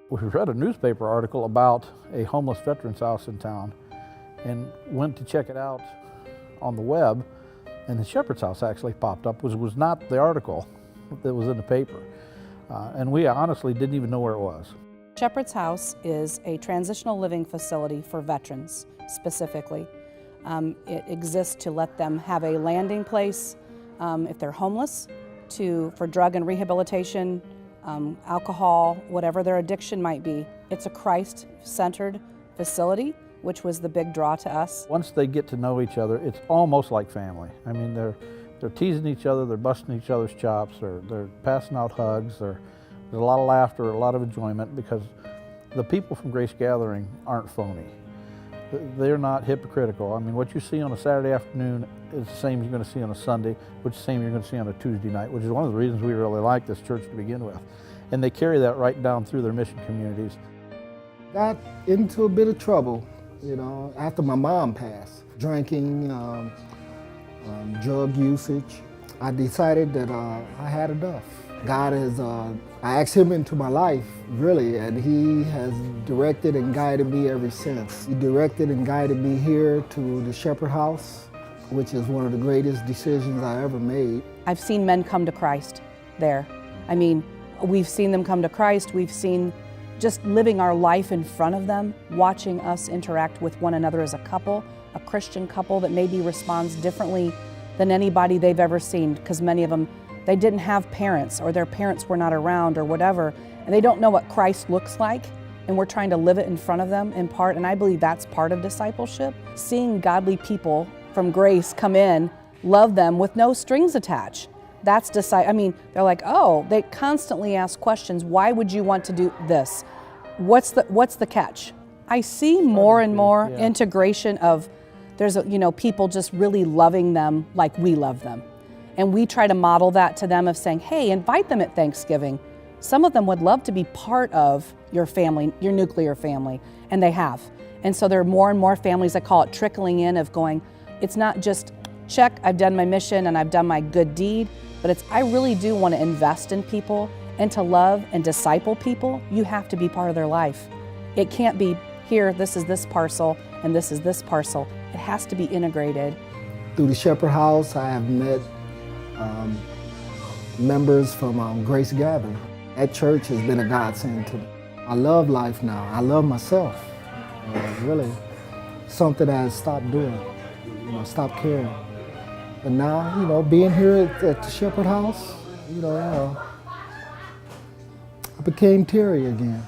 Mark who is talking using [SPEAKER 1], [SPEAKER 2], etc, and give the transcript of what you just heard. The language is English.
[SPEAKER 1] We read a newspaper article about a homeless veterans house in town and went to check it out on the web, and the Shepherd's House actually popped up, which was not the article that was in the paper. And we honestly didn't even know where it was.
[SPEAKER 2] Shepherd's House is a transitional living facility for veterans specifically. It exists to let them have a landing place if they're homeless, for drug and rehabilitation, alcohol, whatever their addiction might be. It's a Christ-centered facility, which was the big draw to us.
[SPEAKER 1] Once they get to know each other, it's almost like family. I mean, they're teasing each other, they're busting each other's chops, they're passing out hugs, there's a lot of laughter, a lot of enjoyment, because the people from Grace Gathering aren't phony. They're not hypocritical. I mean, what you see on a Saturday afternoon is the same you're going to see on a Sunday, which is the same you're going to see on a Tuesday night, which is one of the reasons we really like this church to begin with. And they carry that right down through their mission communities.
[SPEAKER 3] Got into a bit of trouble, after my mom passed. Drinking, drug usage. I decided that I had enough. God I asked Him into my life, really, and He has directed and guided me ever since. He directed and guided me here to the Shepherd House, which is one of the greatest decisions I ever made.
[SPEAKER 2] I've seen men come to Christ there. I mean, we've seen them come to Christ. We've seen just living our life in front of them, watching us interact with one another as a couple, a Christian couple that maybe responds differently than anybody they've ever seen, because many of them, they didn't have parents, or their parents were not around, or whatever, and they don't know what Christ looks like, and we're trying to live it in front of them in part, and I believe that's part of discipleship. Seeing godly people from Grace come in, love them with no strings attached. That's I mean, they're like, oh, they constantly ask questions. Why would you want to do this? What's the catch? I see more and more integration of, there's people just really loving them like we love them. And we try to model that to them of saying, hey, invite them at Thanksgiving. Some of them would love to be part of your family, your nuclear family, and they have. And so there are more and more families, I call it trickling in, of going, it's not just check, I've done my mission and I've done my good deed, but it's I really do want to invest in people, and to love and disciple people, you have to be part of their life. It can't be, here, this is this parcel, and this is this parcel. It has to be integrated.
[SPEAKER 3] Through the Shepherd House, I have met members from Grace Gathering. That church has been a godsend to me. I love life now. I love myself. Really, something I stopped doing, stopped caring. But now, being here at the Shepherd House, I became Terry again.